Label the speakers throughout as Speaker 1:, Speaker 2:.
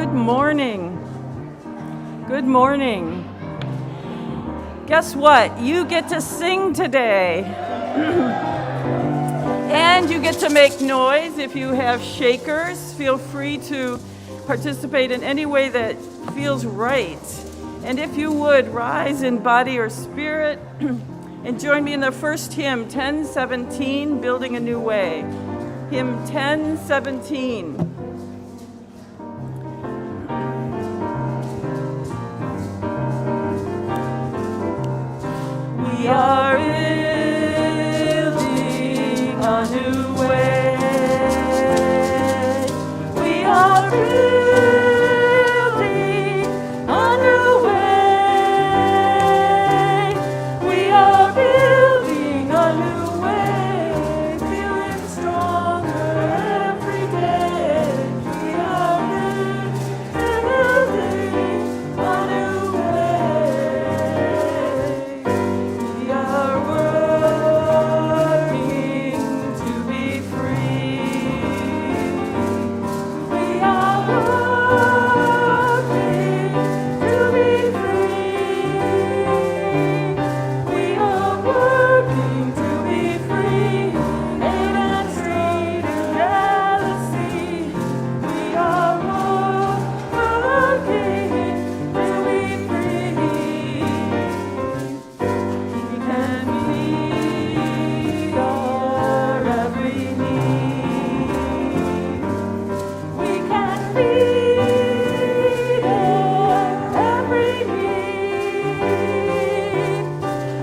Speaker 1: Good morning. Good morning. Guess what? You get to sing today. And you get to make noise. If you have shakers, feel free to participate in any way that feels right. And if you would, rise in body or spirit and join me in the first hymn, 1017, Building a New Way. Hymn 1017. We are building a new way. We are building a new way. We are building a new way, feeling stronger every day. We are building a new way. We are working to be free. We are working to be free. We are working to be free. Hate and street and jealousy. We are working to be free. We can meet our every need. We can meet every need.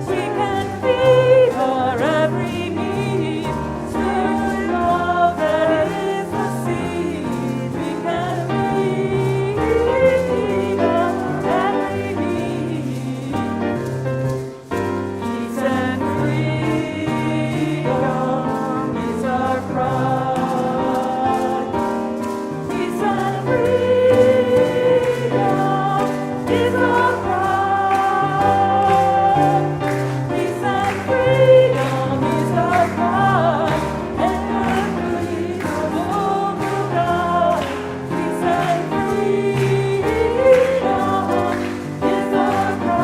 Speaker 1: We can feed our every need. Spirit love that is the seed. We can meet our every need. Peace and freedom is our pride. Peace and freedom is our pride. Peace and freedom is our pride. And earthly will God. Peace and freedom is our pride.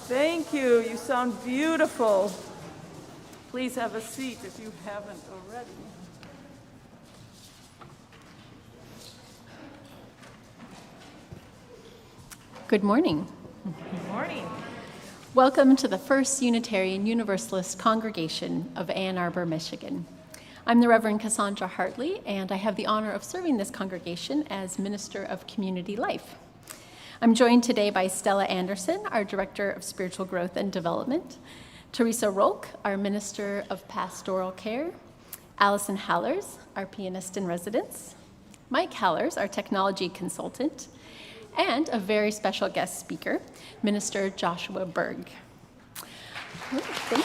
Speaker 1: Thank you. You sound beautiful. Please have a seat if you haven't already.
Speaker 2: Good morning.
Speaker 1: Good morning.
Speaker 2: Welcome to the First Unitarian Universalist Congregation of Ann Arbor, Michigan. I'm the Reverend Cassandra Hartley, and I have the honor of serving this congregation as Minister of Community Life. I'm joined today by Stella Anderson, our Director of Spiritual Growth and Development, Theresa Rohlck, our Minister of Pastoral Care, Allison Halerz, our Pianist-in-Residence, Mike Halerz, our Technology Consultant, and a very special guest speaker, Minister Joshua Berg. Thank you.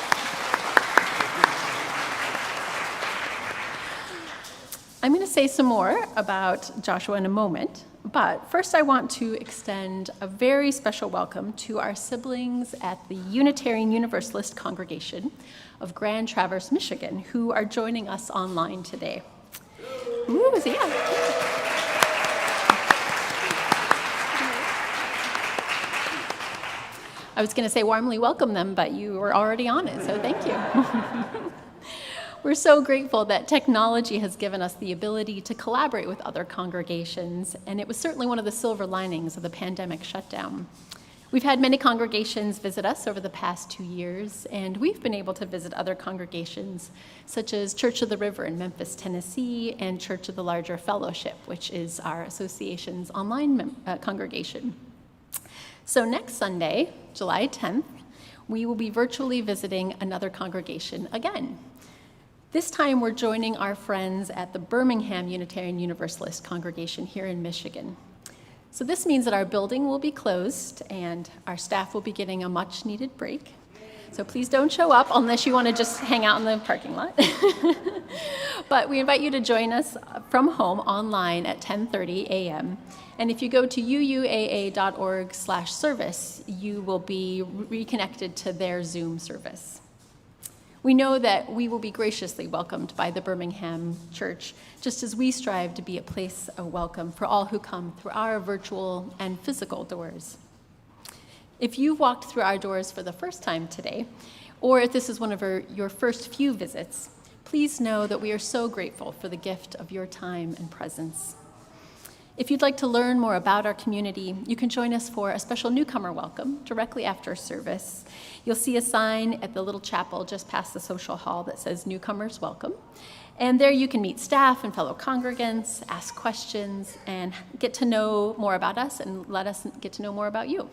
Speaker 2: I'm going to say some more about Joshua in a moment, but first I want to extend a very special welcome to our siblings at the Unitarian Universalist Congregation of Grand Traverse, Michigan, who are joining us online today. Ooh, yeah. I was going to say warmly welcome them, but you were already on it, so thank you. We're so grateful that technology has given us the ability to collaborate with other congregations, and it was certainly one of the silver linings of the pandemic shutdown. We've had many congregations visit us over the past 2 years, and we've been able to visit other congregations, such as Church of the River in Memphis, Tennessee, and Church of the Larger Fellowship, which is our association's online congregation. So next Sunday, July 10th, we will be virtually visiting another congregation again. This time we're joining our friends at the Birmingham Unitarian Universalist Congregation here in Michigan. So this means that our building will be closed and our staff will be getting a much needed break. So please don't show up unless you want to just hang out in the parking lot. But we invite you to join us from home online at 10:30 a.m. And if you go to UUAA.org/service, you will be reconnected to their Zoom service. We know that we will be graciously welcomed by the Birmingham Church, just as we strive to be a place of welcome for all who come through our virtual and physical doors. If you've walked through our doors for the first time today, or if this is one of your first few visits, please know that we are so grateful for the gift of your time and presence. If you'd like to learn more about our community, you can join us for a special newcomer welcome directly after service. You'll see a sign at the little chapel just past the social hall that says Newcomers Welcome. And there you can meet staff and fellow congregants, ask questions, and get to know more about us and let us get to know more about you.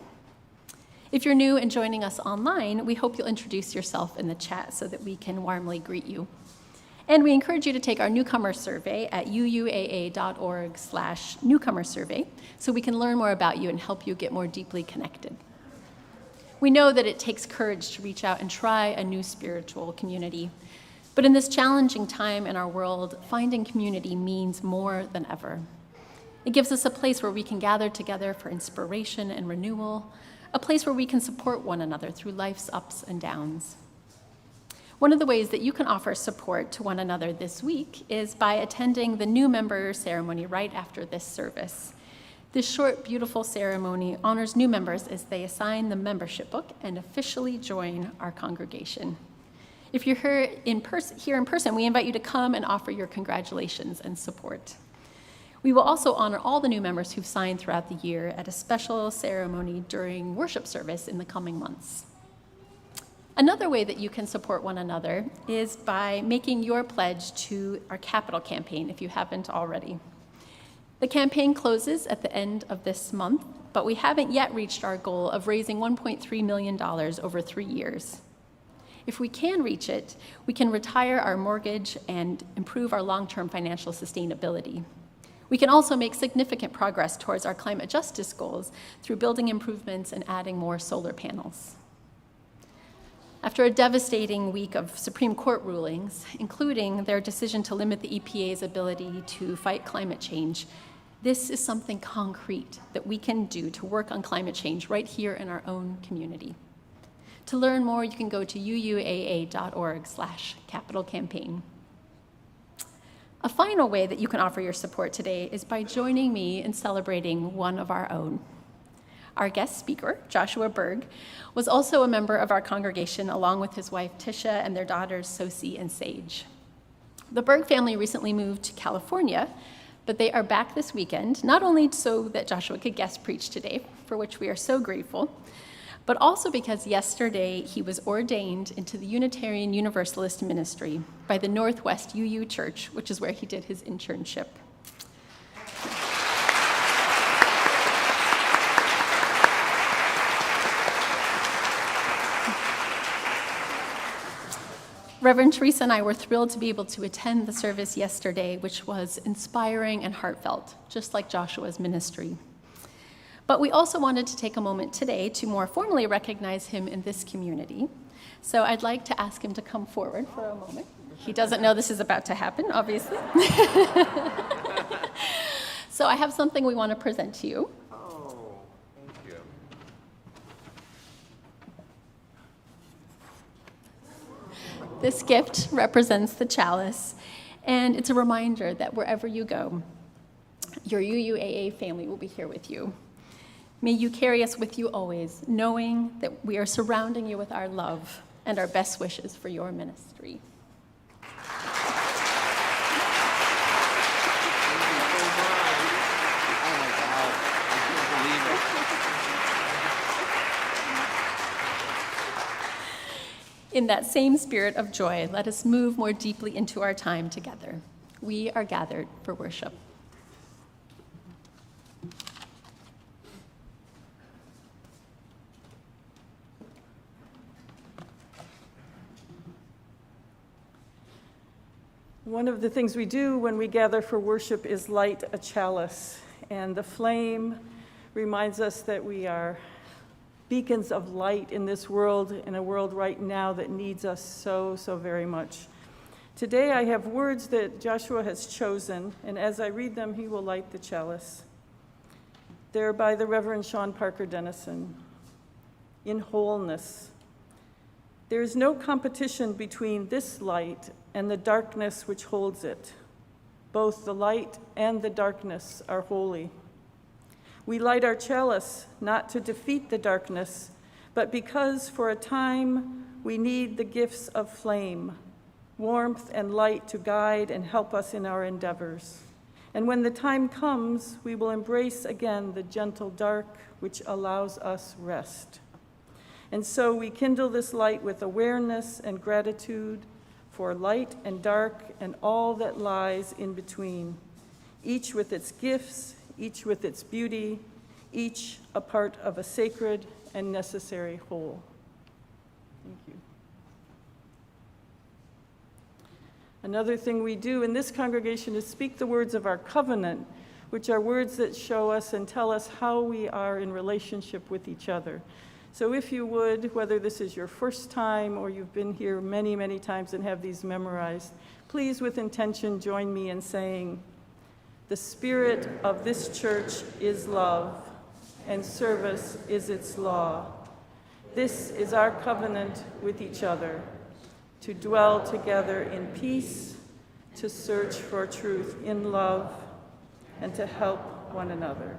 Speaker 2: If you're new and joining us online, we hope you'll introduce yourself in the chat so that we can warmly greet you. And we encourage you to take our newcomer survey at UUAA.org/newcomer survey so we can learn more about you and help you get more deeply connected. We know that it takes courage to reach out and try a new spiritual community. But in this challenging time in our world, finding community means more than ever. It gives us a place where we can gather together for inspiration and renewal, a place where we can support one another through life's ups and downs. One of the ways that you can offer support to one another this week is by attending the new member ceremony right after this service. This short, beautiful ceremony honors new members as they assign the membership book and officially join our congregation. If you're here in person, we invite you to come and offer your congratulations and support. We will also honor all the new members who've signed throughout the year at a special ceremony during worship service in the coming months. Another way that you can support one another is by making your pledge to our capital campaign if you haven't already. The campaign closes at the end of this month, but we haven't yet reached our goal of raising $1.3 million over 3 years. If we can reach it, we can retire our mortgage and improve our long-term financial sustainability. We can also make significant progress towards our climate justice goals through building improvements and adding more solar panels. After a devastating week of Supreme Court rulings, including their decision to limit the EPA's ability to fight climate change, this is something concrete that we can do to work on climate change right here in our own community. To learn more, you can go to UUAA.org/capitalcampaign. A final way that you can offer your support today is by joining me in celebrating one of our own. Our guest speaker, Joshua Berg, was also a member of our congregation along with his wife Tisha and their daughters Sosie and Sage. The Berg family recently moved to California, but they are back this weekend, not only so that Joshua could guest preach today, for which we are so grateful, but also because yesterday he was ordained into the Unitarian Universalist ministry by the Northwest UU Church, which is where he did his internship. Reverend Theresa and I were thrilled to be able to attend the service yesterday, which was inspiring and heartfelt, just like Joshua's ministry. But we also wanted to take a moment today to more formally recognize him in this community. So I'd like to ask him to come forward for a moment. He doesn't know this is about to happen, obviously. So I have something we want to present to you.
Speaker 3: Oh, thank you.
Speaker 2: This gift represents the chalice, and it's a reminder that wherever you go, your UUAA family will be here with you. May you carry us with you always, knowing that we are surrounding you with our love and our best wishes for your ministry. In that same spirit of joy, let us move more deeply into our time together. We are gathered for worship.
Speaker 1: One of the things we do when we gather for worship is light a chalice, and the flame reminds us that we are beacons of light in this world, in a world right now that needs us so, so very much. Today I have words that Joshua has chosen, and as I read them, he will light the chalice. They're by the Reverend Sean Parker Dennison. In wholeness. There is no competition between this light and the darkness which holds it. Both the light and the darkness are holy. We light our chalice not to defeat the darkness, but because for a time we need the gifts of flame, warmth and light to guide and help us in our endeavors. And when the time comes, we will embrace again the gentle dark which allows us rest. And so we kindle this light with awareness and gratitude for light and dark and all that lies in between, each with its gifts, each with its beauty, each a part of a sacred and necessary whole. Thank you. Another thing we do in this congregation is speak the words of our covenant, which are words that show us and tell us how we are in relationship with each other. So if you would, whether this is your first time or you've been here many, many times and have these memorized, please with intention join me in saying, "The spirit of this church is love, and service is its law. This is our covenant with each other, to dwell together in peace, to search for truth in love, and to help one another."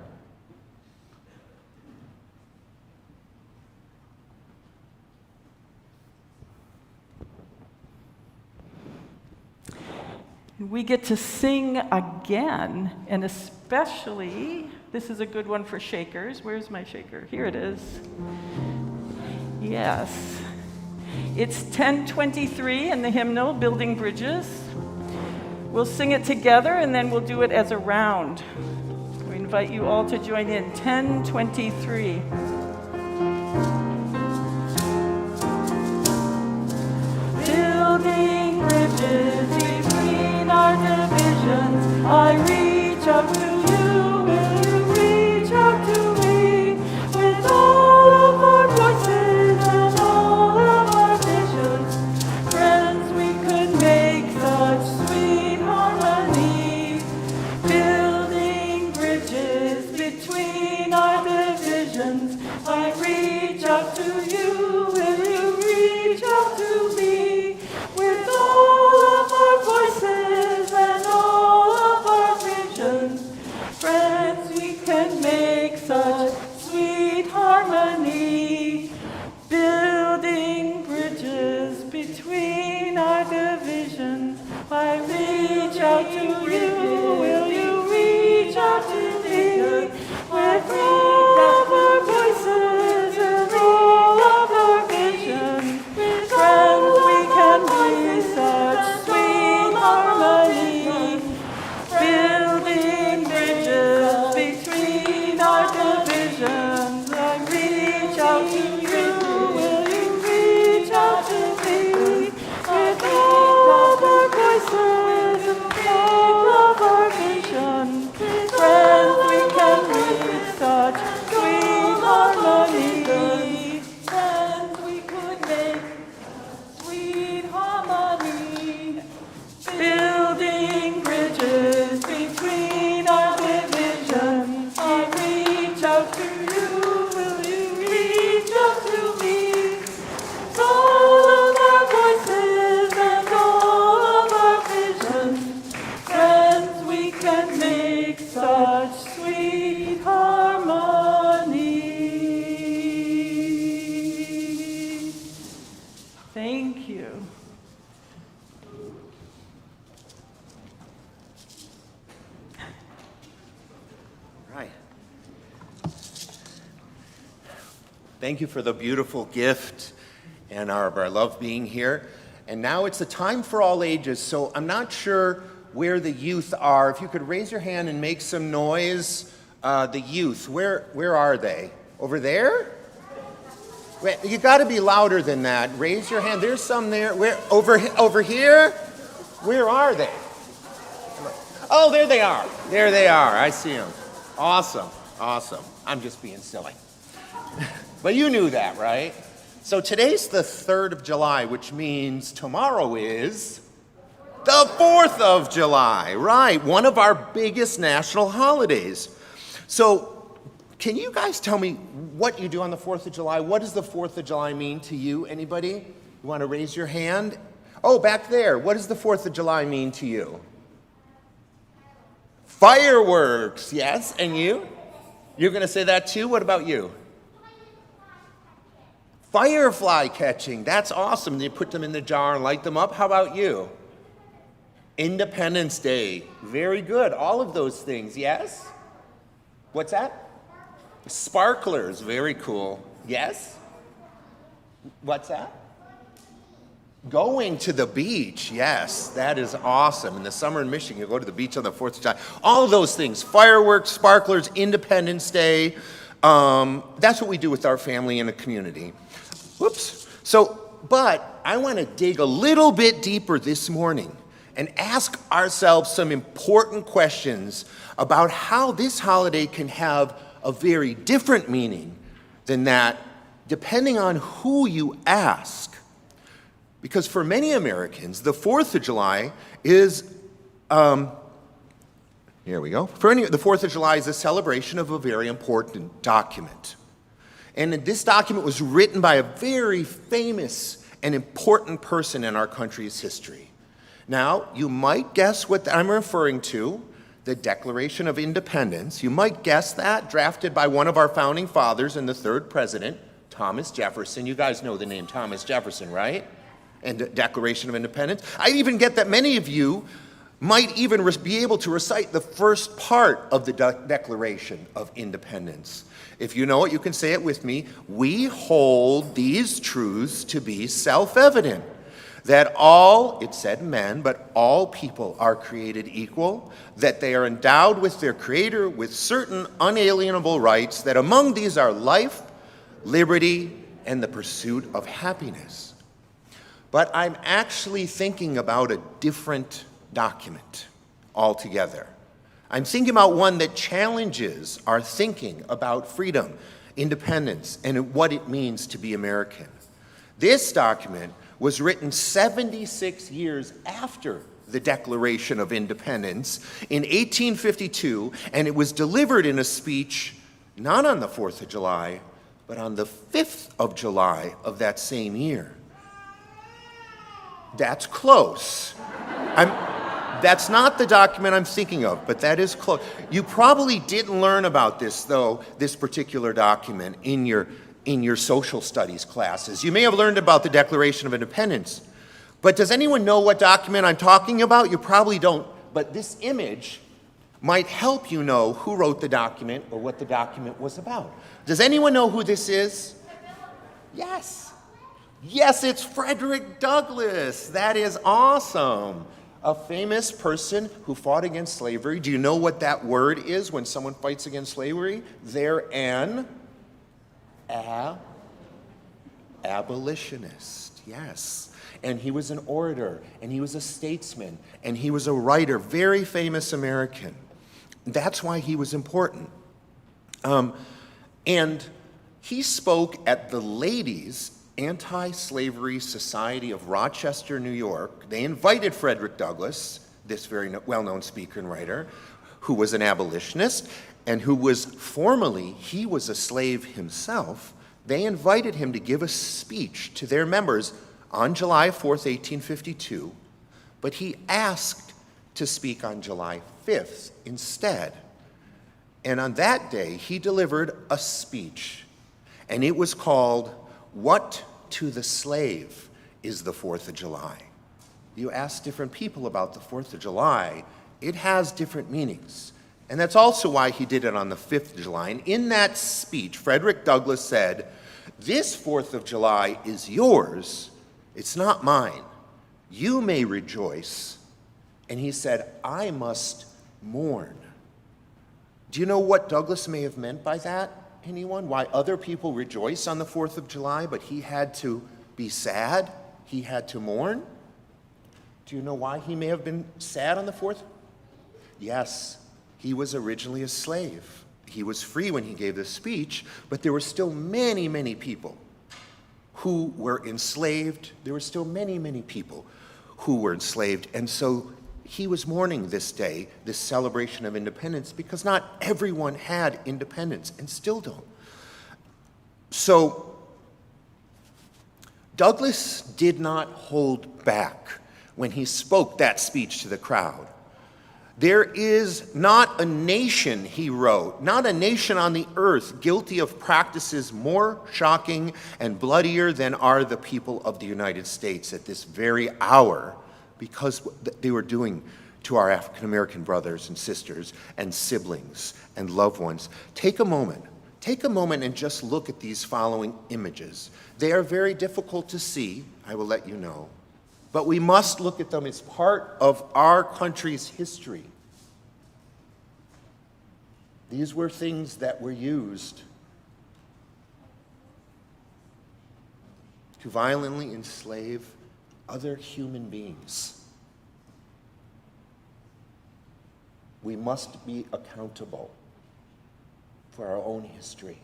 Speaker 1: We get to sing again, and especially, this is a good one for shakers. Where's my shaker? Here it is. Yes. It's 10:23 in the hymnal, Building Bridges. We'll sing it together, and then we'll do it as a round. We invite you all to join in. 10:23. Building bridges between our divisions, I reach out to you, will you reach out to me? With all of our voices and all of our visions, friends, we could make such sweet harmony. Building bridges between our divisions, I reach out to you, will you reach out to me? With all of our voices and all of our visions, friends, we can make such sweet harmony. Building bridges between our divisions, I reach out to you, will you reach out to me? With all of our voices and all of our visions, friends, we can be such sweet harmony. Building bridges between our divisions, I reach out to you, will you reach out to me? With all of our voices and all of our visions, friends, we can be such sweet harmony. Friends, we could make sweet harmony. Building bridges between our divisions, I reach out to you, will you reach out to me? All of our voices and all of our visions, friends, we can make such sweet harmony. Thank you.
Speaker 3: Right. Thank you for the beautiful gift and our love being here. And now it's a time for all ages, so I'm not sure where the youth are. If you could raise your hand and make some noise. The youth, where are they? Over there? Wait, you got to be louder than that. Raise your hand. There's some there. Where? Over here? Where are they? Oh, there they are. There they are. I see them. Awesome. Awesome. I'm just being silly. But you knew that, right? So today's the 3rd of July, which means tomorrow is the 4th of July, right? One of our biggest national holidays. So can you guys tell me what you do on the 4th of July? What does the 4th of July mean to you? Anybody? You want to raise your hand? Oh, back there. What does the 4th of July mean to you? Fireworks, yes. And you? You're going to say that too? What about you? Firefly catching. That's awesome. You put them in the jar and light them up. How about you? Independence Day. Very good. All of those things, yes? What's that? Sparklers. Very cool. Yes? What's that? Going to the beach. Yes, that is awesome. In the summer in Michigan, you go to the beach on the 4th of July. All of those things. Fireworks, sparklers, Independence Day. That's what we do with our family and the community. Whoops. But I want to dig a little bit deeper this morning and ask ourselves some important questions about how this holiday can have a very different meaning than that, depending on who you ask. Because for many Americans, the 4th of July is, here we go. The 4th of July is a celebration of a very important document. And this document was written by a very famous and important person in our country's history. Now, you might guess what I'm referring to, the Declaration of Independence. You might guess that, drafted by one of our founding fathers and the 3rd president, Thomas Jefferson. You guys know the name Thomas Jefferson, right? And the Declaration of Independence. I'd even get that many of you might even be able to recite the first part of the Declaration of Independence. If you know it, you can say it with me. We hold these truths to be self-evident, that all, it said men, but all people are created equal, that they are endowed with their Creator with certain unalienable rights, that among these are life, liberty, and the pursuit of happiness. But I'm actually thinking about a different document altogether. I'm thinking about one that challenges our thinking about freedom, independence, and what it means to be American. This document was written 76 years after the Declaration of Independence in 1852, and it was delivered in a speech not on the 4th of July, but on the 5th of July of that same year. That's close. That's not the document I'm thinking of, but that is close. You probably didn't learn about this, though, this particular document in your social studies classes. You may have learned about the Declaration of Independence, but does anyone know what document I'm talking about? You probably don't, but this image might help you know who wrote the document or what the document was about. Does anyone know who this is? Yes. Yes, it's Frederick Douglass. That is awesome. A famous person who fought against slavery. Do you know what that word is when someone fights against slavery? They're an abolitionist. Yes. And he was an orator, and he was a statesman, and he was a writer, very famous American. That's why he was important. And he spoke at the Ladies' Anti-Slavery Society of Rochester, New York. They invited Frederick Douglass, this very well-known speaker and writer, who was an abolitionist and who was formerly, he was a slave himself. They invited him to give a speech to their members on July 4th, 1852, but he asked to speak on July 5th instead. And on that day, he delivered a speech, and it was called, "What to the Slave is the 4th of July?" You ask different people about the 4th of July, it has different meanings. And that's also why he did it on the 5th of July. And in that speech, Frederick Douglass said, "This 4th of July is yours, it's not mine. You may rejoice." And he said, "I must mourn." Do you know what Douglass may have meant by that? Anyone? Why other people rejoice on the 4th of July, but he had to be sad? He had to mourn? Do you know why he may have been sad on the 4th? Yes, he was originally a slave. He was free when he gave this speech, but there were still many, many people who were enslaved. There were still many, many people who were enslaved. And so he was mourning this day, this celebration of independence, because not everyone had independence and still don't. So Douglass did not hold back when he spoke that speech to the crowd. There is not a nation, he wrote, not a nation on the earth guilty of practices more shocking and bloodier than are the people of the United States at this very hour, because they were doing to our African American brothers and sisters and siblings and loved ones. Take a moment and just look at these following images. They are very difficult to see, I will let you know, but we must look at them as part of our country's history. These were things that were used to violently enslave other human beings. We must be accountable for our own history.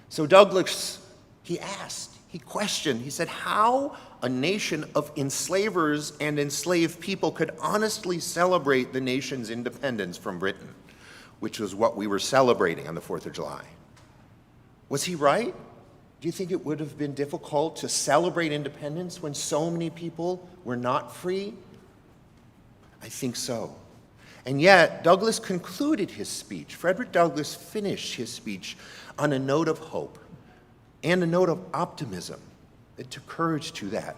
Speaker 3: So Douglass, he questioned, he said, how a nation of enslavers and enslaved people could honestly celebrate the nation's independence from Britain, which was what we were celebrating on the 4th of July. Was he right? Do you think it would have been difficult to celebrate independence when so many people were not free? I think so. And yet, Douglass concluded his speech. Frederick Douglass finished his speech on a note of hope and a note of optimism. It took courage to that.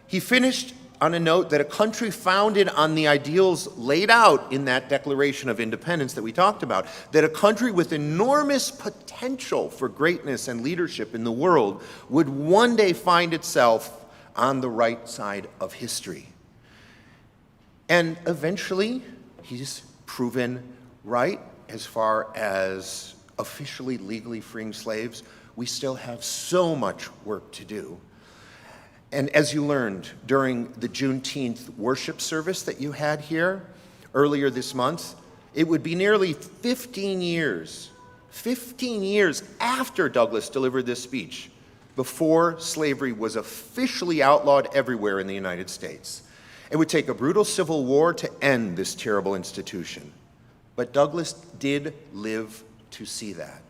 Speaker 3: He finished on a note that a country founded on the ideals laid out in that Declaration of Independence that we talked about, that a country with enormous potential for greatness and leadership in the world would one day find itself on the right side of history. And eventually, he's proven right as far as officially, legally freeing slaves. We still have so much work to do. And as you learned during the Juneteenth worship service that you had here earlier this month, it would be nearly 15 years after Douglass delivered this speech before slavery was officially outlawed everywhere in the United States. It would take a brutal civil war to end this terrible institution. But Douglass did live to see that.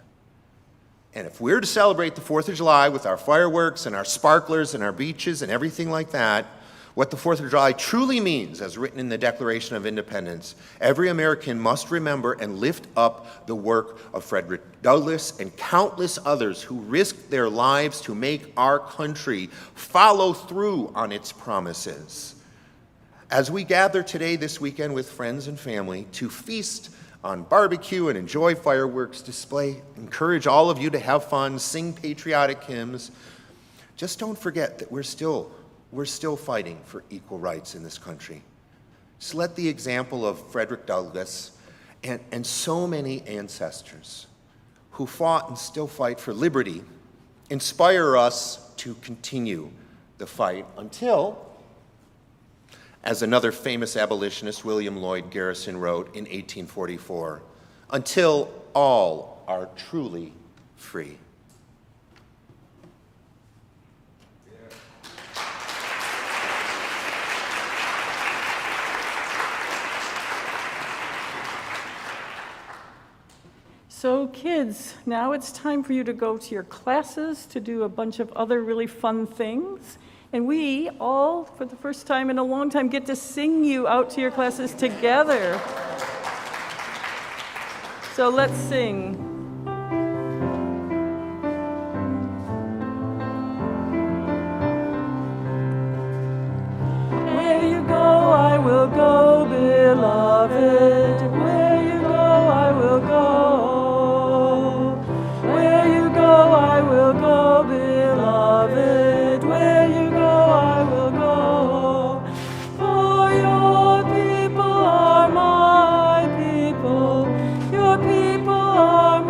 Speaker 3: And if we're to celebrate the 4th of July with our fireworks and our sparklers and our beaches and everything like that, what the 4th of July truly means, as written in the Declaration of Independence, every American must remember and lift up the work of Frederick Douglass and countless others who risked their lives to make our country follow through on its promises. As we gather today, this weekend, with friends and family to feast on barbecue and enjoy fireworks display, encourage all of you to have fun, sing patriotic hymns, just don't forget that we're still fighting for equal rights in this country. Just let the example of Frederick Douglass and so many ancestors who fought and still fight for liberty inspire us to continue the fight until, as another famous abolitionist, William Lloyd Garrison, wrote in 1844, until all are truly free.
Speaker 1: So kids, now it's time for you to go to your classes to do a bunch of other really fun things. And we all, for the first time in a long time, get to sing you out to your classes together. So let's sing. Where you go, I will go, beloved. Where you go, I will go. Where you go, I will go, beloved. Where you go, I will go. For your people are my people. Your people are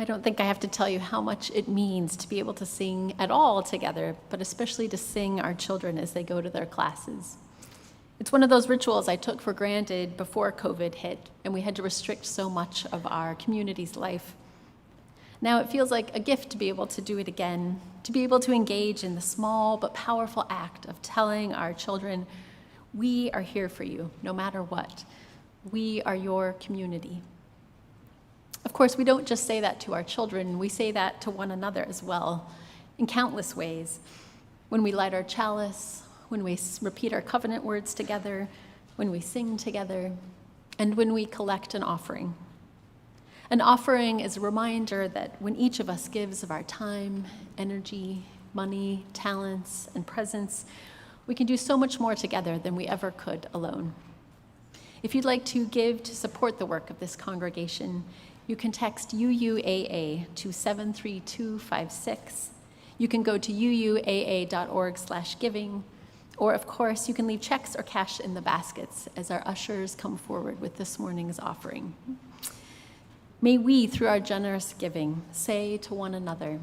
Speaker 2: don't think I have to tell you how much it means to be able to sing at all together, but especially to sing our children as they go to their classes. It's one of those rituals I took for granted before COVID hit, and we had to restrict so much of our community's life. Now it feels like a gift to be able to do it again, to be able to engage in the small but powerful act of telling our children, we are here for you, no matter what. We are your community. Of course, we don't just say that to our children, we say that to one another as well, in countless ways. When we light our chalice, when we repeat our covenant words together, when we sing together, and when we collect an offering. An offering is a reminder that when each of us gives of our time, energy, money, talents, and presence, we can do so much more together than we ever could alone. If you'd like to give to support the work of this congregation, you can text UUAA to 73256. You can go to uuaa.org/giving, or of course, you can leave checks or cash in the baskets as our ushers come forward with this morning's offering. May we, through our generous giving, say to one another,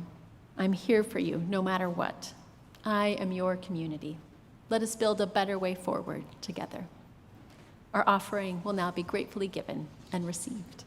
Speaker 2: I'm here for you no matter what. I am your community. Let us build a better way forward together. Our offering will now be gratefully given and received.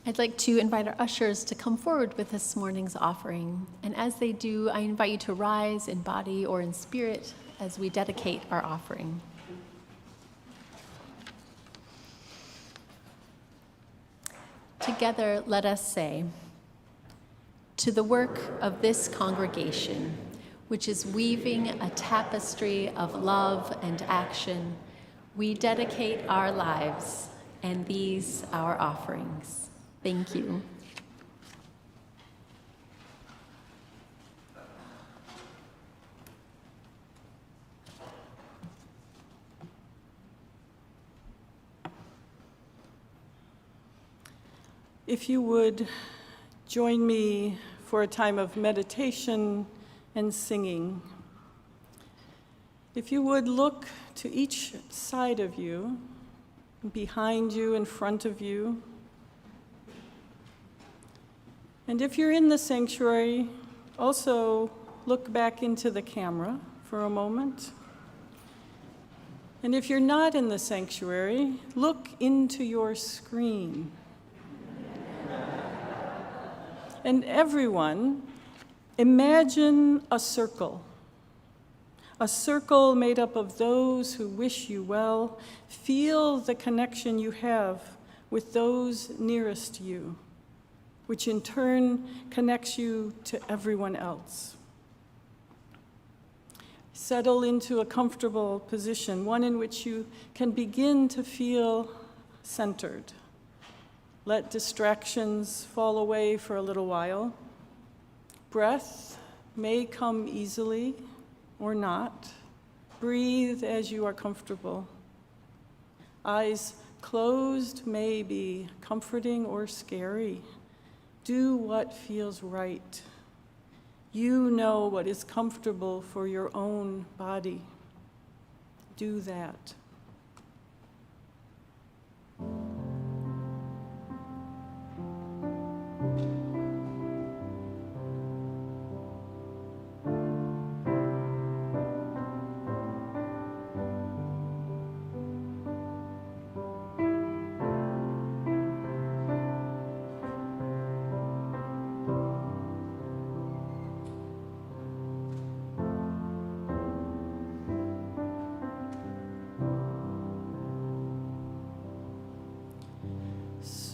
Speaker 2: I'd like to invite our ushers to come forward with this morning's offering. And as they do, I invite you to rise in body or in spirit as we dedicate our offering. Together, let us say, to the work of this congregation, which is weaving a tapestry of love and action, we dedicate our lives and these our offerings. Thank you.
Speaker 1: If you would join me for a time of meditation and singing. If you would look to each side of you, behind you, in front of you. And if you're in the sanctuary, also look back into the camera for for a moment. And if you're not in the sanctuary, look into your screen. And everyone, imagine a circle made up of those who wish you well. Feel the connection you have with those nearest you, which in turn connects you to everyone else. Settle into a comfortable position, one in which you can begin to feel centered. Let distractions fall away for a little while. Breath may come easily or not. Breathe as you are comfortable. Eyes closed may be comforting or scary. Do what feels right. You know what is comfortable for your own body. Do that.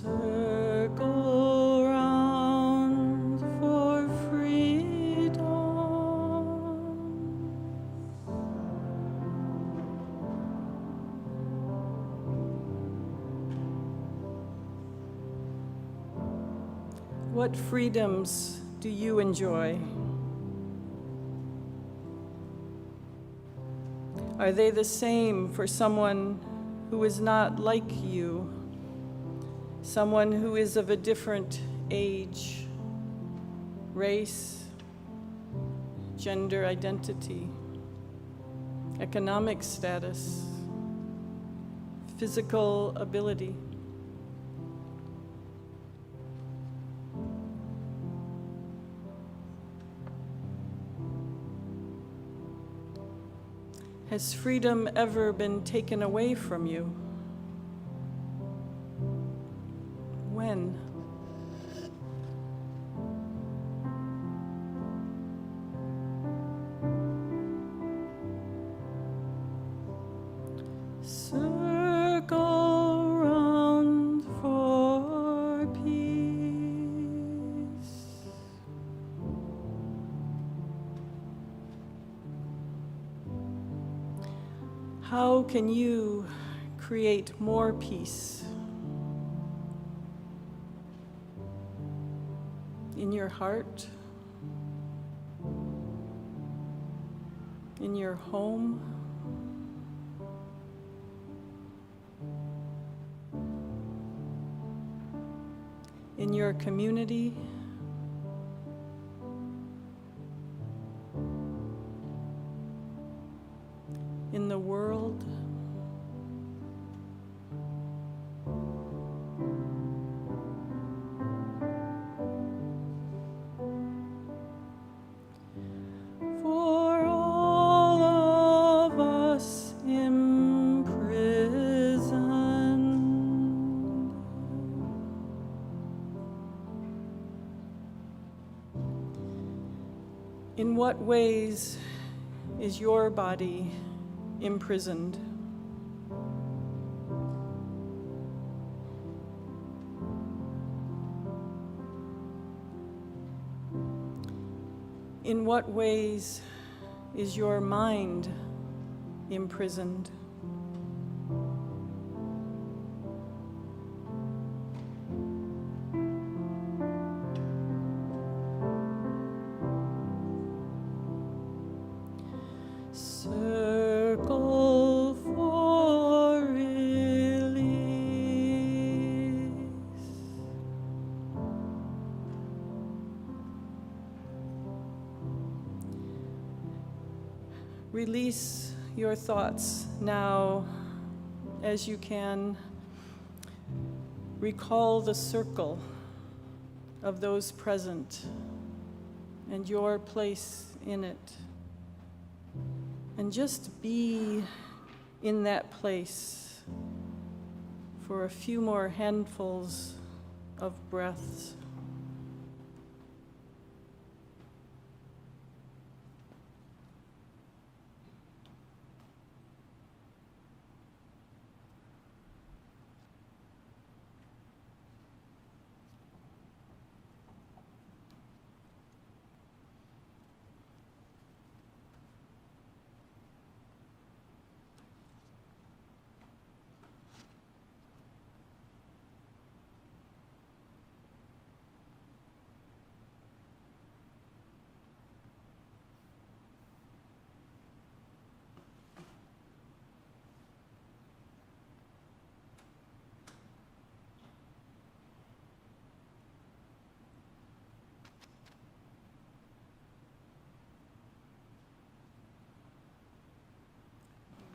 Speaker 1: Circle round for freedom. What freedoms do you enjoy? Are they the same for someone who is not like you? Someone who is of a different age, race, gender identity, economic status, physical ability. Has freedom ever been taken away from you? When? Circle round for peace. How can you create more peace in your heart, in your home, in your community, in the world? For all of us imprisoned, in what ways is your body imprisoned? In what ways is your mind imprisoned? Circle for release. Release your thoughts now as you can. Recall the circle of those present and your place in it. And just be in that place for a few more handfuls of breaths.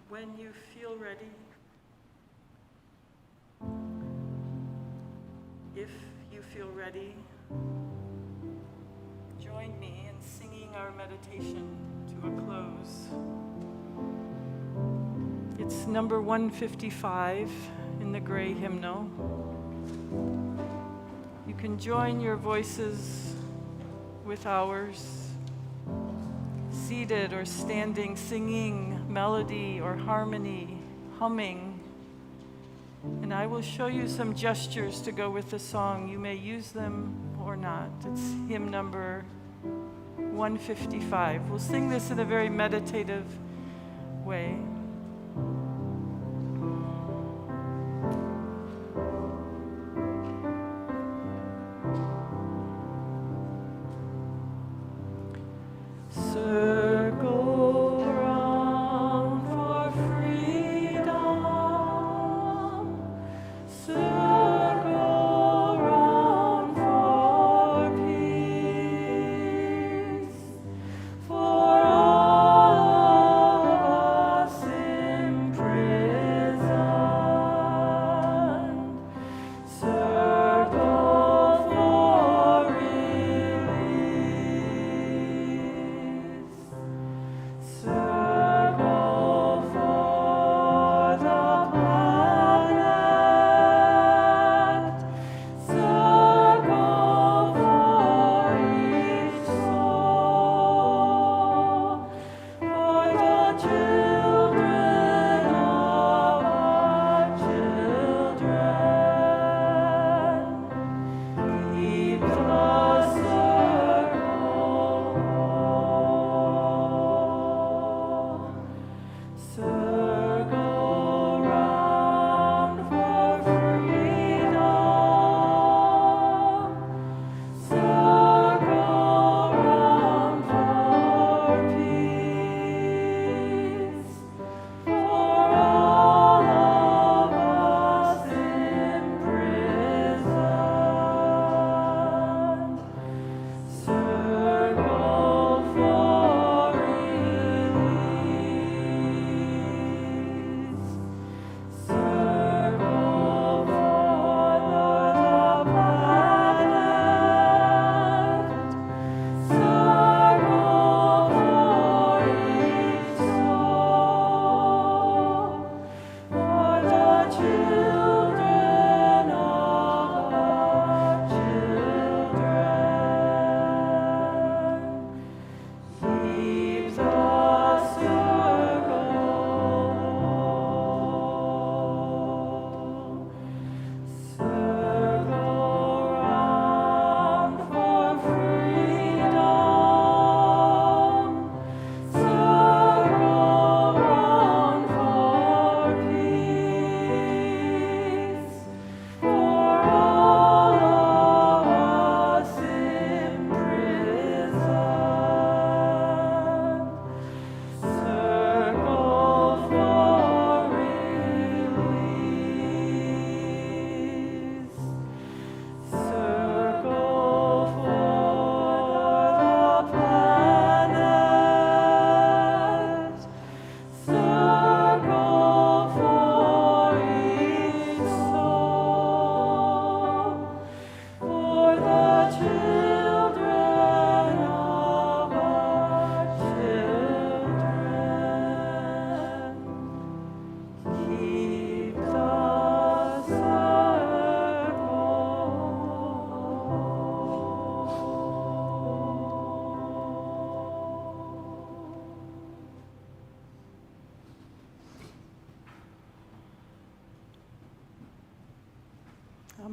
Speaker 1: When you feel ready, if you feel ready, join me in singing our meditation to a close. It's number 155 in the gray hymnal. You can join your voices with ours, seated or standing, singing melody or harmony, humming. And I will show you some gestures to go with the song. You may use them or not. It's hymn number 155. We'll sing this in a very meditative way.
Speaker 4: For all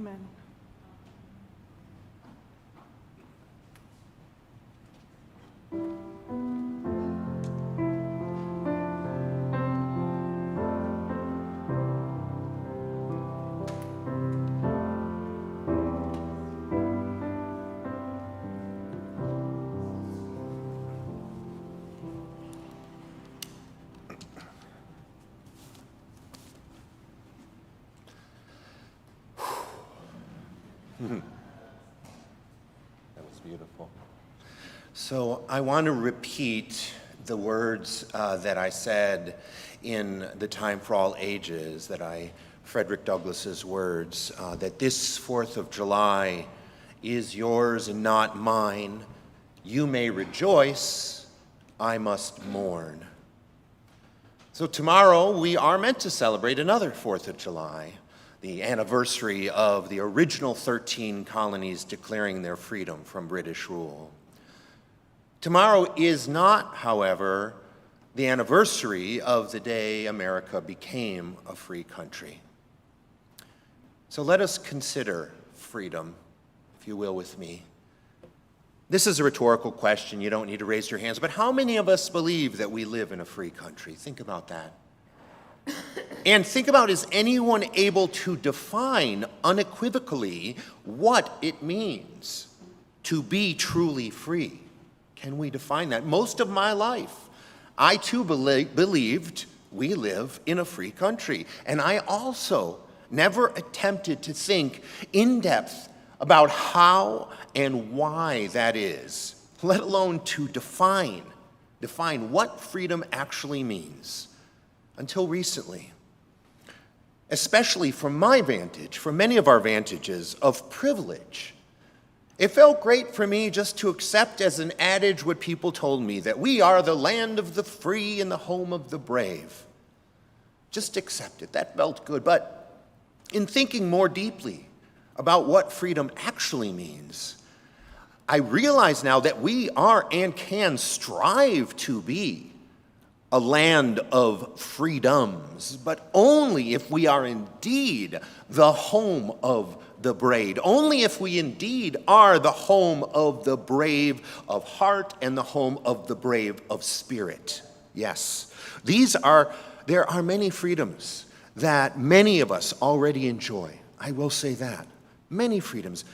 Speaker 1: Amen.
Speaker 3: That was beautiful. So I want to repeat the words that I said in The Time for All Ages, Frederick Douglass's words, that this 4th of July is yours and not mine. You may rejoice, I must mourn. So tomorrow we are meant to celebrate another 4th of July, the anniversary of the original 13 colonies declaring their freedom from British rule. Tomorrow is not, however, the anniversary of the day America became a free country. So let us consider freedom, if you will, with me. This is a rhetorical question. You don't need to raise your hands, but how many of us believe that we live in a free country? Think about that. And think about, is anyone able to define unequivocally what it means to be truly free? Can we define that? Most of my life, I too believed we live in a free country. And I also never attempted to think in depth about how and why that is, let alone to define what freedom actually means, until recently. Especially from my vantage, from many of our vantages of privilege. It felt great for me just to accept as an adage what people told me, that we are the land of the free and the home of the brave. Just accept it. That felt good. But in thinking more deeply about what freedom actually means, I realize now that we are and can strive to be a land of freedoms, but only if we are indeed the home of the brave, only if we indeed are the home of the brave of heart and the home of the brave of spirit. Yes, there are many freedoms that many of us already enjoy. I will say that. Many freedoms.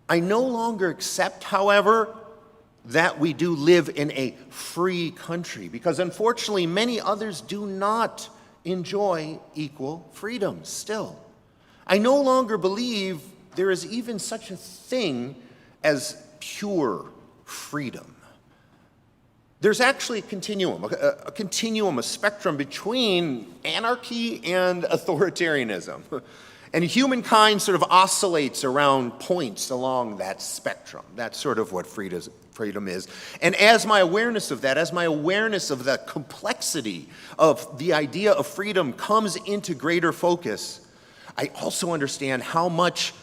Speaker 3: I no longer accept, however, that we do live in a free country, because unfortunately many others do not enjoy equal freedoms still. I no longer believe there is even such a thing as pure freedom. There's actually a continuum, a spectrum between anarchy and authoritarianism. And humankind sort of oscillates around points along that spectrum. That's sort of what freedom is. And as my awareness of that, as my awareness of the complexity of the idea of freedom comes into greater focus, I also understand how much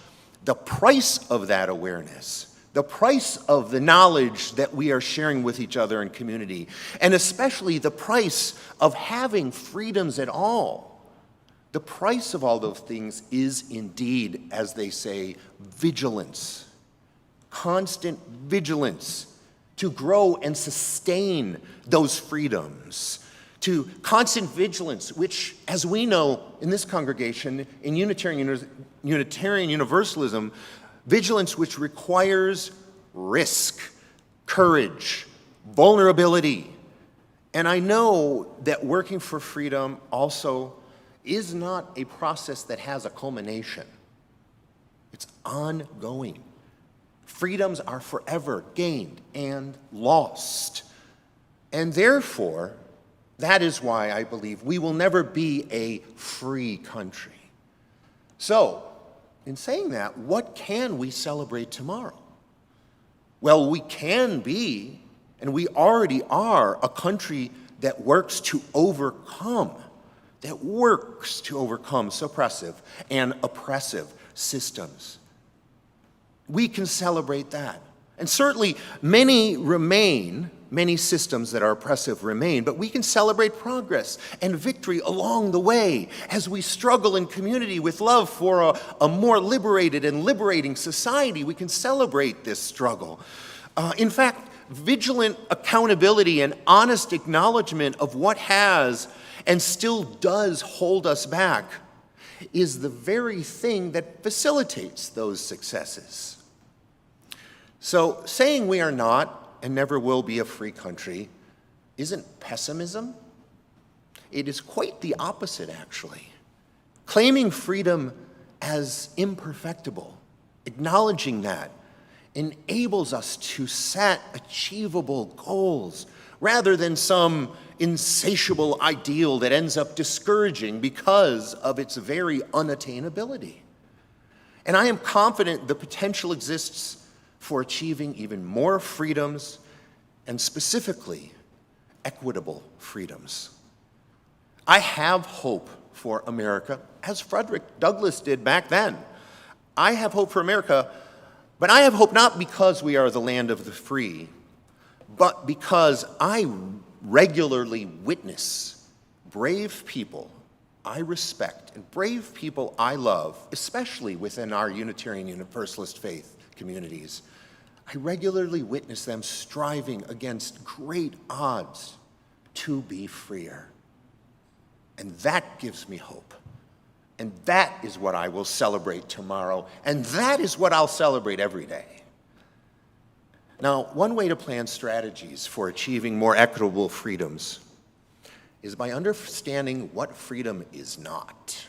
Speaker 3: the price of that awareness, the price of the knowledge that we are sharing with each other in community, and especially the price of having freedoms at all, the price of all those things is indeed, as they say, vigilance. Constant vigilance to grow and sustain those freedoms. To constant vigilance, which, as we know in this congregation, in Unitarian Universalism, vigilance which requires risk, courage, vulnerability. And I know that working for freedom also is not a process that has a culmination. It's ongoing. Freedoms are forever gained and lost. And therefore, that is why I believe we will never be a free country. So, in saying that, what can we celebrate tomorrow? Well, we can be, and we already are, a country that works to overcome suppressive and oppressive systems. We can celebrate that. And certainly many Many systems that are oppressive remain, but we can celebrate progress and victory along the way as we struggle in community with love for a more liberated and liberating society. We can celebrate this struggle. In fact, vigilant accountability and honest acknowledgement of what has and still does hold us back is the very thing that facilitates those successes. So saying we are not and never will be a free country isn't pessimism. It is quite the opposite, actually. Claiming freedom as imperfectible, acknowledging that, enables us to set achievable goals rather than some insatiable ideal that ends up discouraging because of its very unattainability. And I am confident the potential exists for achieving even more freedoms, and specifically, equitable freedoms. I have hope for America, as Frederick Douglass did back then. I have hope for America, but I have hope not because we are the land of the free, but because I regularly witness brave people I respect and brave people I love, especially within our Unitarian Universalist faith communities. I regularly witness them striving against great odds to be freer. And that gives me hope. And that is what I will celebrate tomorrow. And that is what I'll celebrate every day. Now, one way to plan strategies for achieving more equitable freedoms is by understanding what freedom is not.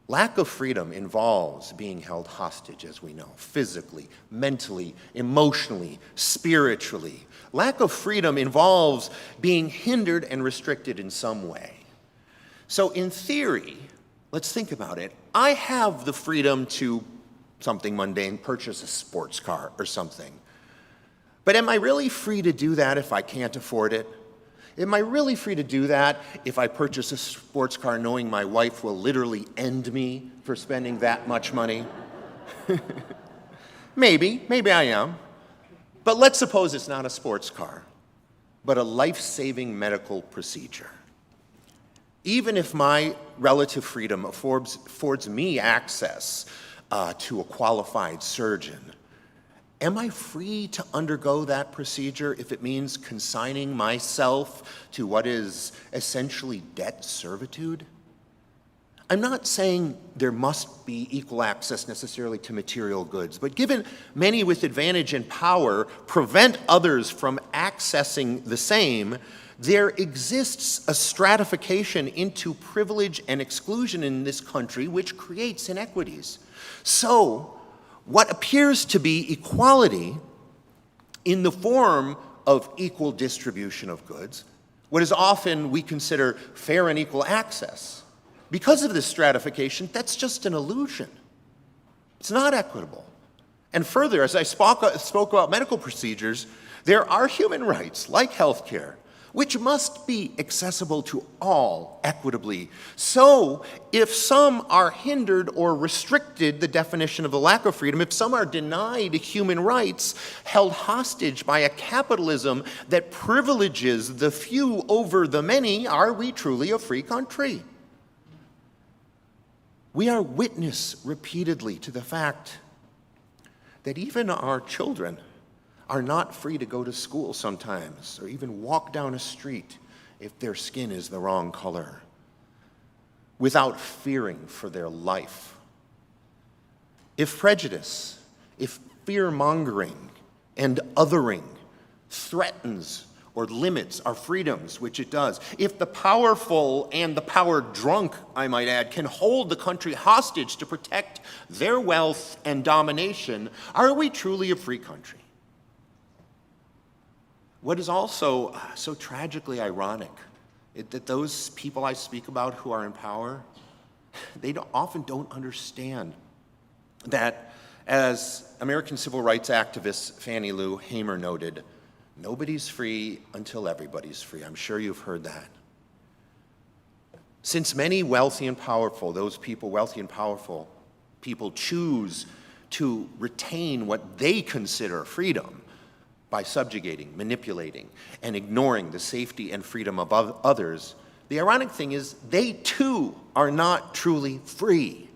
Speaker 3: Lack of freedom involves being held hostage, as we know, physically, mentally, emotionally, spiritually. Lack of freedom involves being hindered and restricted in some way. So in theory, let's think about it. I have the freedom to, something mundane, purchase a sports car or something. But am I really free to do that if I can't afford it? Am I really free to do that if I purchase a sports car knowing my wife will literally end me for spending that much money? Maybe I am. But let's suppose it's not a sports car, but a life-saving medical procedure. Even if my relative freedom affords me access to a qualified surgeon, am I free to undergo that procedure if it means consigning myself to what is essentially debt servitude? I'm not saying there must be equal access necessarily to material goods, but given many with advantage and power prevent others from accessing the same, there exists a stratification into privilege and exclusion in this country which creates inequities. So, what appears to be equality in the form of equal distribution of goods, what is often we consider fair and equal access, because of this stratification, that's just an illusion. It's not equitable. And further, as I spoke about medical procedures, there are human rights, like health care, which must be accessible to all equitably. So, if some are hindered or restricted, the definition of the lack of freedom, if some are denied human rights, held hostage by a capitalism that privileges the few over the many, are we truly a free country? We are witness repeatedly to the fact that even our children are not free to go to school sometimes, or even walk down a street if their skin is the wrong color, without fearing for their life. If prejudice, if fear-mongering and othering threatens or limits our freedoms, which it does, if the powerful and the power-drunk, I might add, can hold the country hostage to protect their wealth and domination, are we truly a free country? What is also so tragically ironic is that those people I speak about who are in power, they often don't understand that, as American civil rights activist Fannie Lou Hamer noted, nobody's free until everybody's free. I'm sure you've heard that. Since many wealthy and powerful, those people, wealthy and powerful people, choose to retain what they consider freedom, by subjugating, manipulating, and ignoring the safety and freedom of others, the ironic thing is they too are not truly free.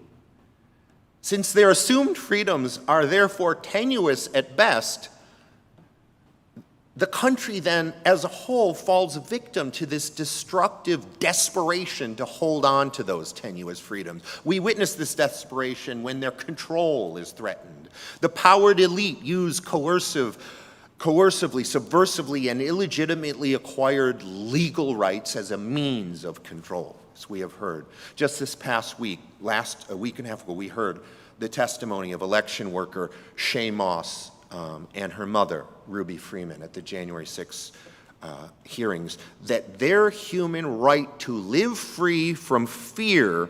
Speaker 3: Since their assumed freedoms are therefore tenuous at best, the country then as a whole falls victim to this destructive desperation to hold on to those tenuous freedoms. We witness this desperation when their control is threatened. The powered elite use coercively, subversively, and illegitimately acquired legal rights as a means of control, as we have heard. Just this past week, a week and a half ago, we heard the testimony of election worker Shay Moss and her mother, Ruby Freeman, at the January 6th hearings, that their human right to live free from fear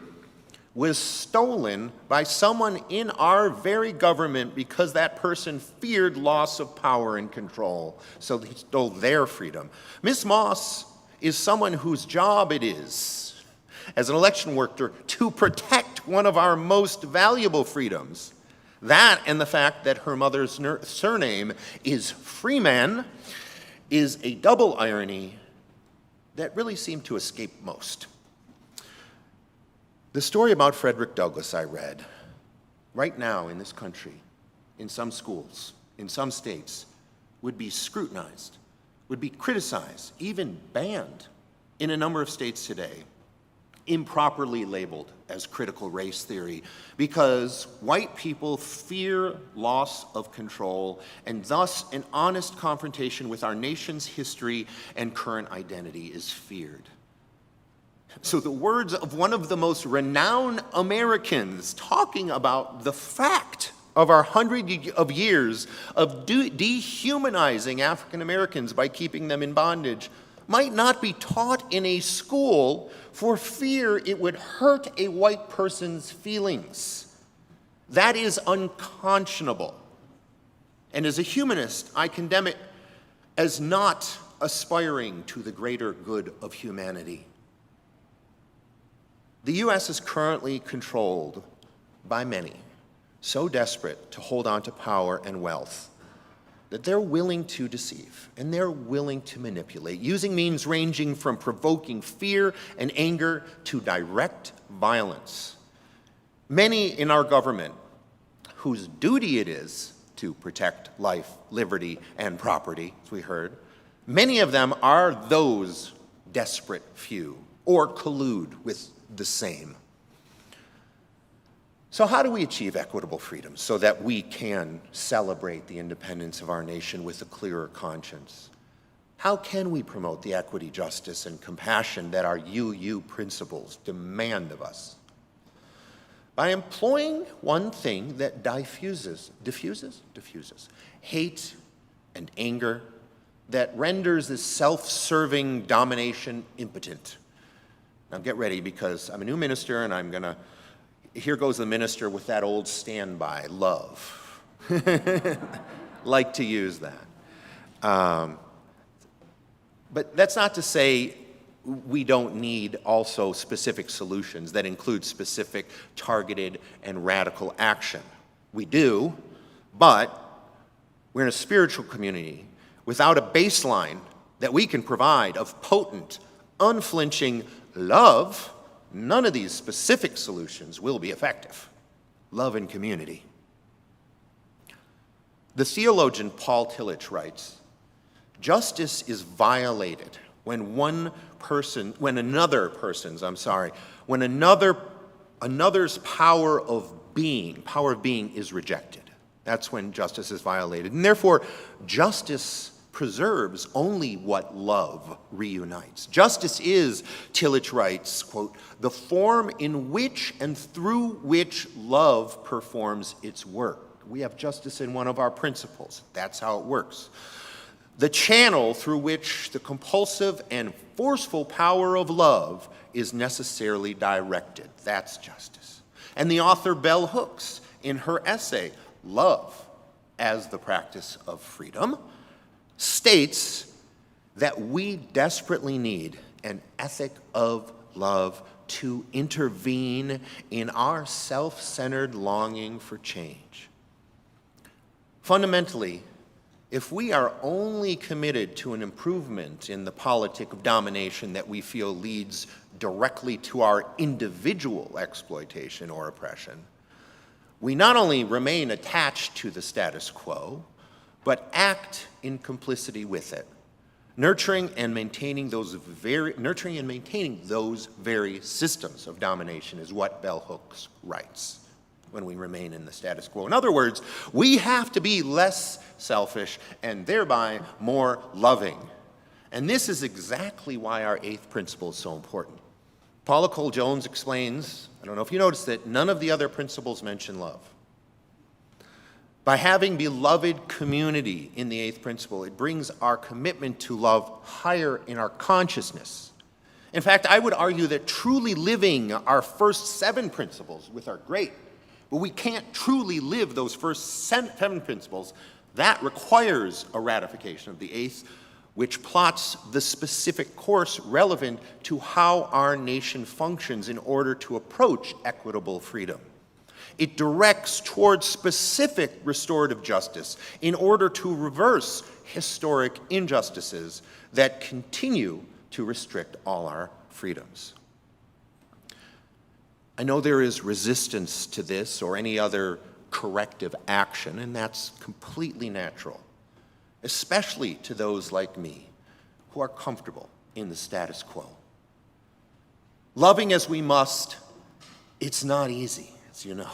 Speaker 3: was stolen by someone in our very government because that person feared loss of power and control, so he stole their freedom. Ms. Moss is someone whose job it is, as an election worker, to protect one of our most valuable freedoms. That and the fact that her mother's surname is Freeman is a double irony that really seemed to escape most. The story about Frederick Douglass I read, right now in this country, in some schools, in some states, would be scrutinized, would be criticized, even banned in a number of states today, improperly labeled as critical race theory, because white people fear loss of control and thus an honest confrontation with our nation's history and current identity is feared. So the words of one of the most renowned Americans talking about the fact of our 100 of years of dehumanizing African Americans by keeping them in bondage might not be taught in a school for fear it would hurt a white person's feelings. That is unconscionable. And as a humanist, I condemn it as not aspiring to the greater good of humanity. The U.S. is currently controlled by many, so desperate to hold on to power and wealth that they're willing to deceive and they're willing to manipulate, using means ranging from provoking fear and anger to direct violence. Many in our government, whose duty it is to protect life, liberty, and property, as we heard, many of them are those desperate few or collude with the same. So how do we achieve equitable freedom so that we can celebrate the independence of our nation with a clearer conscience? How can we promote the equity, justice, and compassion that our UU principles demand of us? By employing one thing that diffuses hate and anger, that renders this self-serving domination impotent. Now get ready, because I'm a new minister and here goes the minister with that old standby, love. Like to use that. But that's not to say we don't need also specific solutions that include specific, targeted, and radical action. We do, but we're in a spiritual community without a baseline that we can provide of potent, unflinching love. None of these specific solutions will be effective. Love and community. The theologian Paul Tillich writes, justice is violated when another's power of being is rejected. That's when justice is violated. And therefore, justice preserves only what love reunites. Justice is, Tillich writes, quote, the form in which and through which love performs its work. We have justice in one of our principles. That's how it works. The channel through which the compulsive and forceful power of love is necessarily directed. That's justice. And the author bell hooks, in her essay, Love as the Practice of Freedom, states that we desperately need an ethic of love to intervene in our self-centered longing for change. Fundamentally, if we are only committed to an improvement in the politic of domination that we feel leads directly to our individual exploitation or oppression, we not only remain attached to the status quo, but act in complicity with it, nurturing and maintaining those very systems of domination is what bell hooks writes when we remain in the status quo. In other words, we have to be less selfish and thereby more loving. And this is exactly why our eighth principle is so important. Paula Cole-Jones explains, I don't know if you noticed it, none of the other principles mention love. By having beloved community in the eighth principle, it brings our commitment to love higher in our consciousness. In fact, I would argue that truly living our first 7 principles with are great, but we can't truly live those first 7 principles. That requires a ratification of the eighth, which plots the specific course relevant to how our nation functions in order to approach equitable freedom. It directs towards specific restorative justice in order to reverse historic injustices that continue to restrict all our freedoms. I know there is resistance to this or any other corrective action, and that's completely natural, especially to those like me who are comfortable in the status quo. Loving as we must, it's not easy, as you know.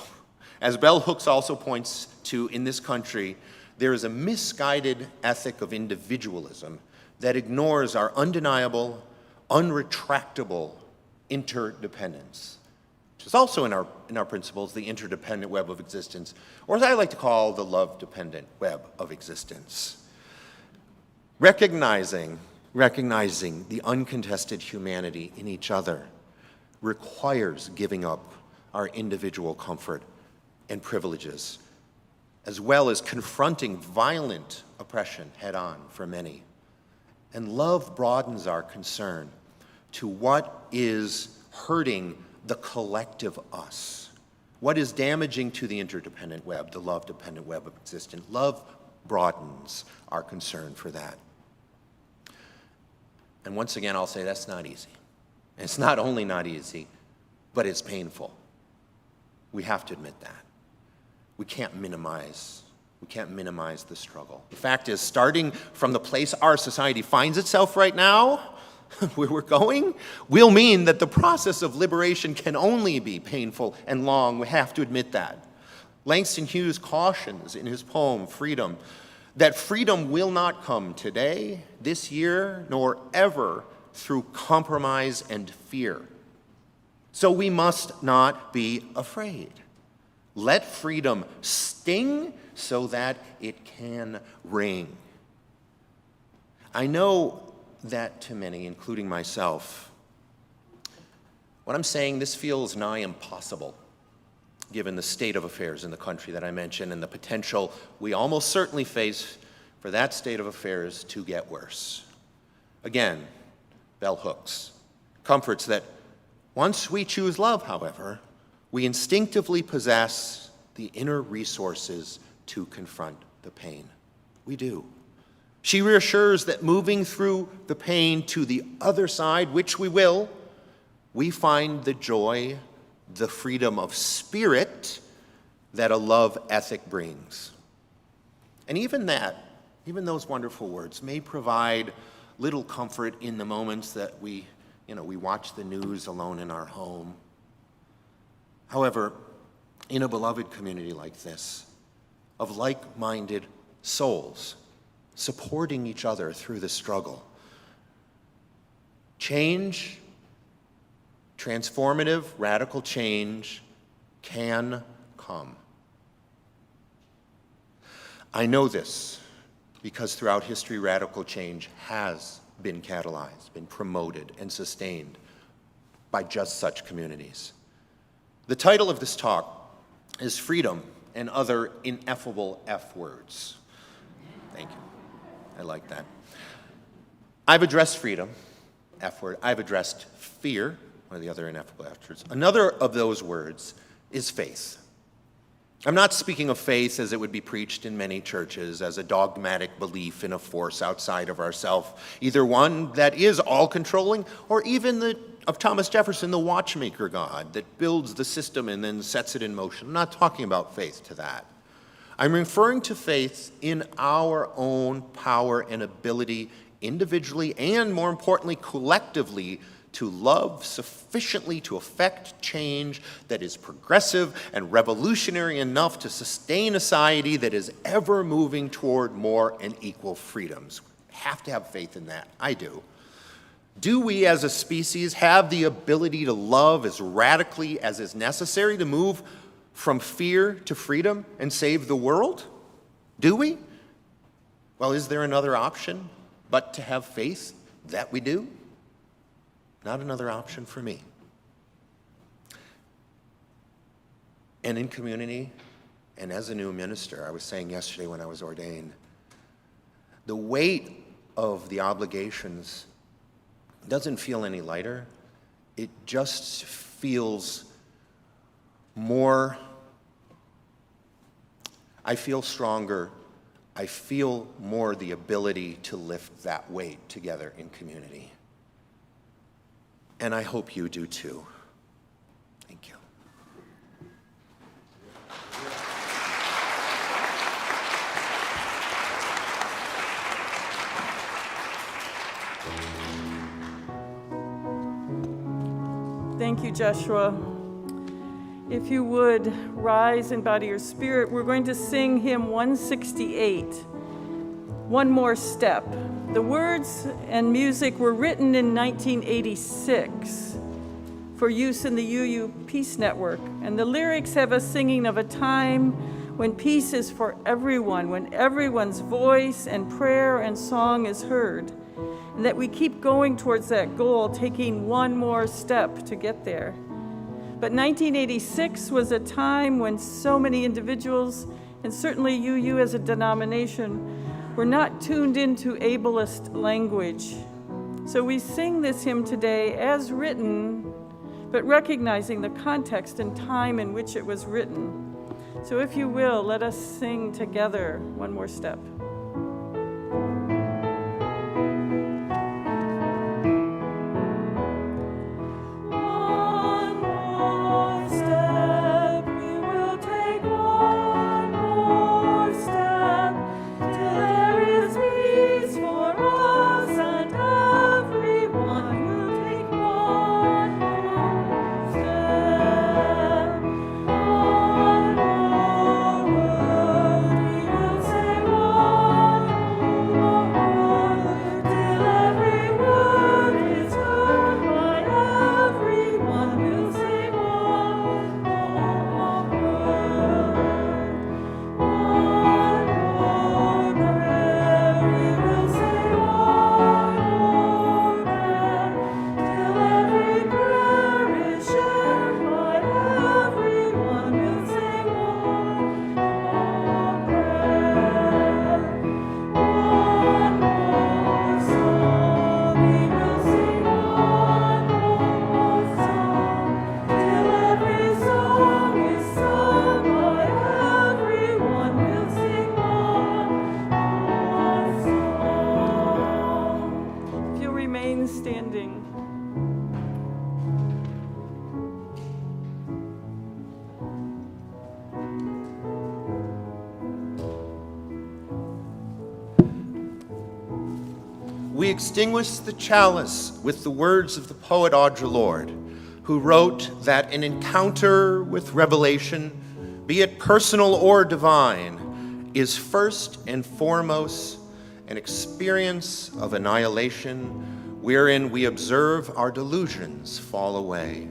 Speaker 3: As bell hooks also points to in this country, there is a misguided ethic of individualism that ignores our undeniable, unretractable interdependence, which is also in our principles, the interdependent web of existence, or as I like to call the love-dependent web of existence. Recognizing the uncontested humanity in each other requires giving up our individual comfort and privileges, as well as confronting violent oppression head-on for many. And love broadens our concern to what is hurting the collective us, what is damaging to the interdependent web, the love-dependent web of existence. Love broadens our concern for that. And once again, I'll say that's not easy. And it's not only not easy, but it's painful. We have to admit that. We can't minimize the struggle. The fact is, starting from the place our society finds itself right now, where we're going, will mean that the process of liberation can only be painful and long. We have to admit that. Langston Hughes cautions in his poem, Freedom, that freedom will not come today, this year, nor ever through compromise and fear. So we must not be afraid. Let freedom sting so that it can ring. I know that to many, including myself, what I'm saying, this feels nigh impossible, given the state of affairs in the country that I mentioned and the potential we almost certainly face for that state of affairs to get worse. Again, bell hooks, comforts that once we choose love, however, we instinctively possess the inner resources to confront the pain. We do. She reassures that moving through the pain to the other side, which we will, we find the joy, the freedom of spirit that a love ethic brings. And even those wonderful words may provide little comfort in the moments that we watch the news alone in our home. However, in a beloved community like this, of like-minded souls, supporting each other through the struggle, change, transformative, radical change can come. I know this because throughout history, radical change has been catalyzed, been promoted, and sustained by just such communities. The title of this talk is Freedom and Other Ineffable F Words. Thank you. I like that. I've addressed freedom, F word. I've addressed fear, one of the other ineffable F words. Another of those words is faith. I'm not speaking of faith as it would be preached in many churches, as a dogmatic belief in a force outside of ourselves, either one that is all-controlling or even of Thomas Jefferson, the watchmaker God that builds the system and then sets it in motion. I'm not talking about faith to that. I'm referring to faith in our own power and ability individually and, more importantly, collectively, to love sufficiently to effect change that is progressive and revolutionary enough to sustain a society that is ever moving toward more and equal freedoms. Have to have faith in that. I do. Do we as a species have the ability to love as radically as is necessary to move from fear to freedom and save the world? Do we? Well, is there another option but to have faith that we do? Not another option for me. And in community, and as a new minister, I was saying yesterday when I was ordained, the weight of the obligations doesn't feel any lighter. It just feels more, I feel stronger. I feel more the ability to lift that weight together in community. And I hope you do too. Thank you.
Speaker 1: Thank you, Joshua. If you would rise in body or spirit, we're going to sing hymn 168, One More Step. The words and music were written in 1986 for use in the UU Peace Network, and the lyrics have us singing of a time when peace is for everyone, when everyone's voice and prayer and song is heard, and that we keep going towards that goal, taking one more step to get there. But 1986 was a time when so many individuals, and certainly UU as a denomination, were not tuned into ableist language. So we sing this hymn today as written, but recognizing the context and time in which it was written. So if you will, let us sing together One More Step.
Speaker 3: We extinguish the chalice with the words of the poet Audre Lorde, who wrote that an encounter with revelation, be it personal or divine, is first and foremost an experience of annihilation wherein we observe our delusions fall away,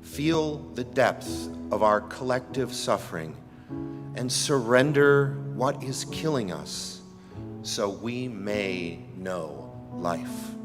Speaker 3: feel the depth of our collective suffering, and surrender what is killing us so we may know life.